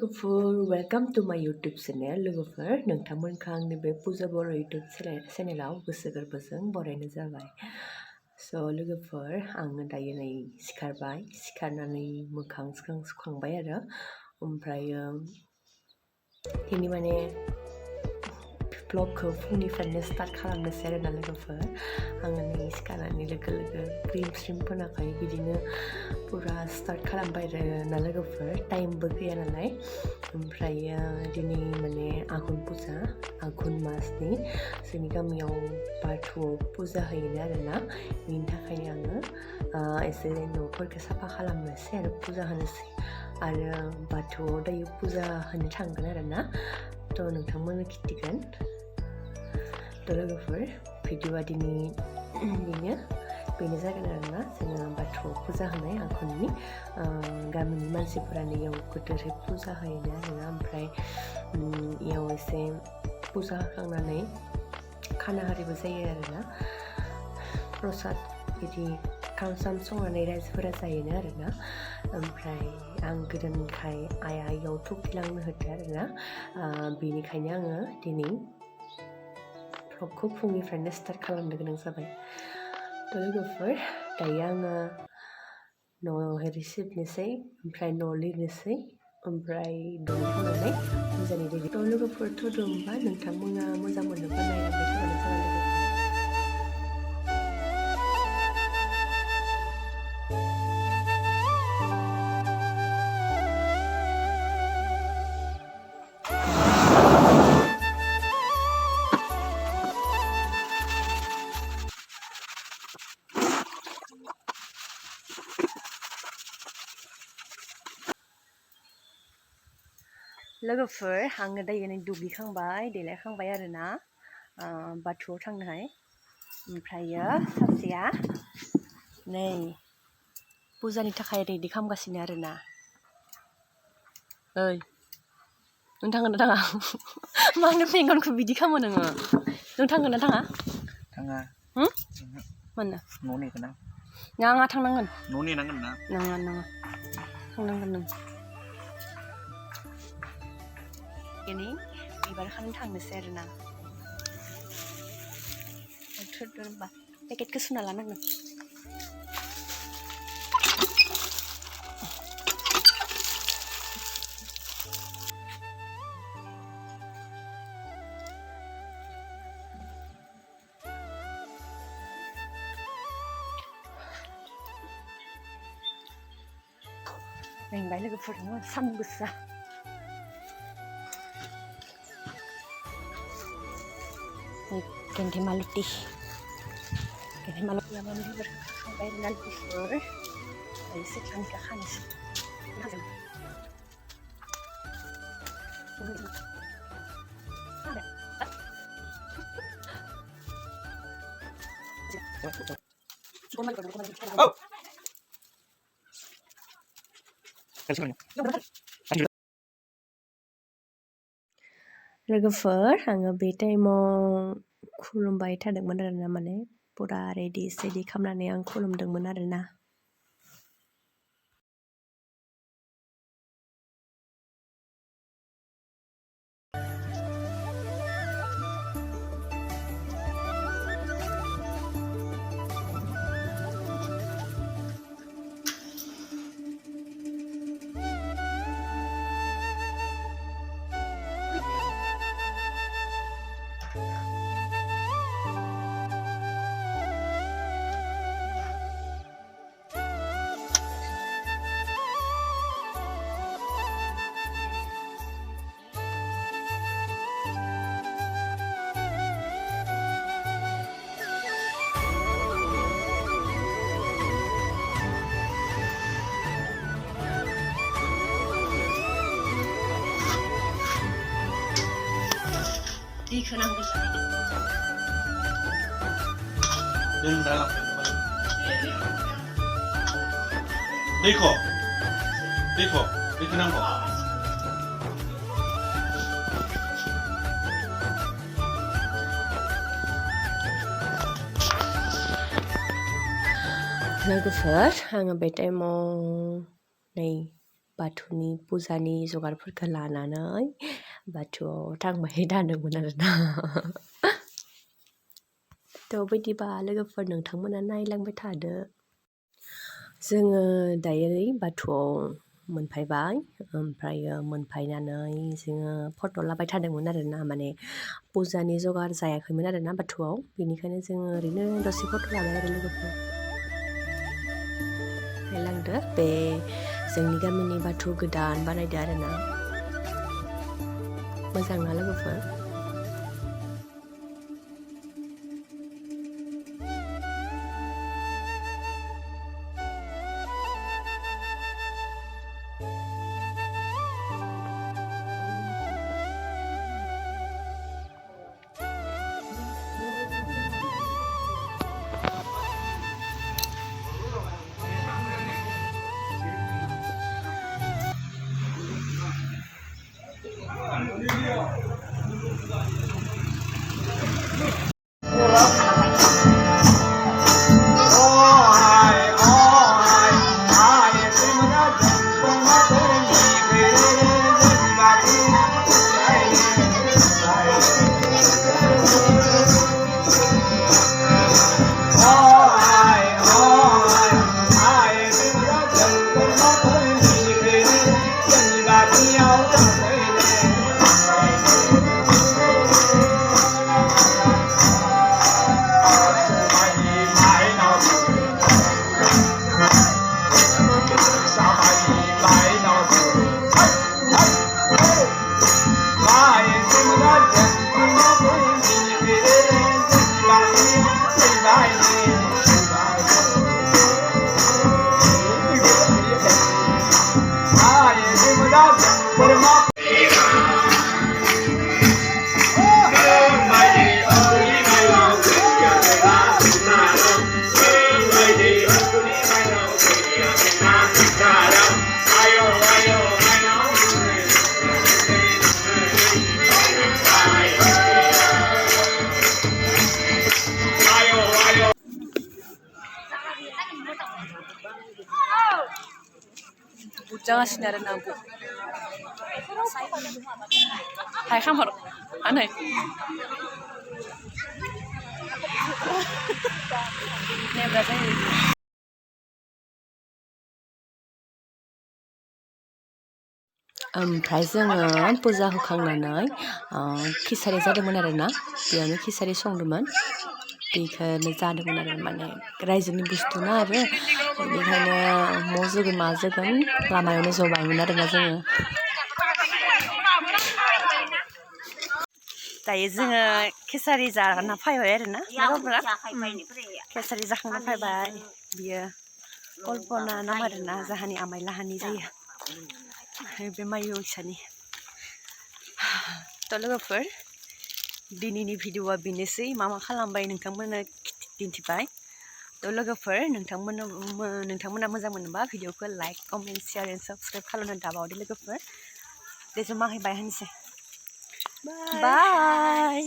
lwgwfwr, welcome to my YouTube channel lwgwfwr. नोंथांमोनखौ आंनि बे पुजा बर' YouTube चेनेलाव गोसो गोरबोजों बरायनाय जाबाय। लोगोफोर आङो दायो नै सिखारबाय, सिखारनानै मोखां सुखांबाय आरो ओमफ्रायो दिनै माने ब्लगखौ फुंनिफ्रायनो स्टार्ट खालामनोसै आरोना लोगोफोर। आङो नै सिखारनानै लोगो क्रिम स्रिम फोनाखै बिदिनो पुरा स्टार्ट खालामबाय आरोना लोगोफोर, टाइमबो गैया नालाय। ओमफ्रायो दिनै माने आघन पुजा, आघन मासनि जोंनि गामियाव बाथौआव पुजा होयोनो आरोना। बेनि थाखायनो आङो एसे न'फोरखौ साफा खालामनोसै आरो पुजा होनोसै आरो बाथौआव दायो पुजा होनो थांगोन आरोना। नोंथांमोननो खिन्थिगोन। लोगोफोर भिडिअआ दिनै बेनो जागोन आरोना। जोङो बाथौआव पुजा होनाय आघननि गामिनि मानसिफोरानो इयाव गोदोरै पुजा होयोनो आरोना। ओमफ्राय इयाव एसे पुजा होखांनानै खाना हारिबो जायो आरोना। प्रसाद बिदि खाम साम संनानै रायजोफोरा जायोनो आरोना। ओमफ्राय आं गोदानखाय आइया इयाव थुखिलांनो होदो आरोना। बेनिखायनो आङो दिनै ब्लगखौ फुंनिफ्रायनो स्टार्ट खालामनो गोनां जाबाय। लोगोफोर दायो आङो न'आवहाय सिबनोसै, ओमफ्राय न' लिरनोसै, ओमफ्राय दुगैखांनानै मोजाङै रेडि। लोगोफोरथ' दंबा नोंथांमोना मोजां मोनोबा नायलांबाय थाबानो जाबाय लोगोफोर। लोगोफोर आङो दायो नै दुगैखांबाय, देलायखांबाय आरोना बाथौआव थांनोहाय। ओमफ्रायो सासेया नै पुजानि थाखाय रेडि खालामगासिनो आरोना। ओइ नों थांगोन ना थाङा? मानो पेंगनखौ बिदि खालामो नोङो? नों थांगोन ना थाङा? थाङा। मानो? न' नेगोन आं। नाङा, थांनांगोन। न' नेनांगोन ना? नाङा थांनांगोन नों। दिनै बिबार खानो थांनोसै आरोना। होनबा पेकेटखौ सुना लानांगोन। मेंबाय लोगोफोर, सान्दुं गोसा। गेन्देमालति माने बिबार खाखांबाय आरोना लोगोफोर। दायो सिथ्लानिखौ खानोसै। लोगोफोर आङो बे टाइमाव खुलुमबाय थादोंमोन आरोना, माने पुरा रेडि सेडि खालामनानै आं खुलुमदोंमोन आरोना। दैखौ नांगौ दैखौ नांगौ। लोगोफोर आङो बे टाइमाव नै बाथौनि पुजानि जगारफोरखौ लानानै बाथौआव थांबाय थादोंमोन आरोना थ' बिदिबा लोगोफोर नोंथांमोना नायलांबाय थादो जोङो दायो बाथौआव मोनफैबाय ओमफ्रायो मोनफैनानै जोङो फट' लाबाय थादोंमोन आरोना माने पुजानि जगार जायाखैमोन आरोना बाथौआव बेनिखायनो जोङो ओरैनो दसे फट' लाबाय आरो लोगोफोर नायलांदो बे जोंनि गामिनि बाथौ गोदान बानायदो आरोना मोजां ना लोगोफोर बुजागासिनो आरो ना आबौ हाय खामहर आनै नेब्रा जायो ओमफ्राय जोङो पुजा होखांनानै खिसारि जादोंमोन आरोना बेयावनो खिसारि संदोंमोन बेखौनो जादोंमोन आरो माने रायजोनि बुस्थु ना आरो बेनिखायनो म' जोगोन मा जोगोन लामायावनो जबायमोन आरोना जोङो दायो जोङो खिसारि जाना फैबाय आरोना लोगोफोरा खिसारि जाखांना फैबाय बियो कल्पना नाम आरोना जाहानि आमाइ लाहानि जायो बे मायुसानि थ' लोगोफोर दिनैनि भिडिअआ बेनोसै मा खालामबाय नोंथांमोननो दिन्थिबाय थ' लोगोफोर नोंथांमोना मोजां मोनोबा भिडिअखौ like comment share and subscribe खालामनो दाबावदो लोगोफोर दे जमा बाय होनसै बाय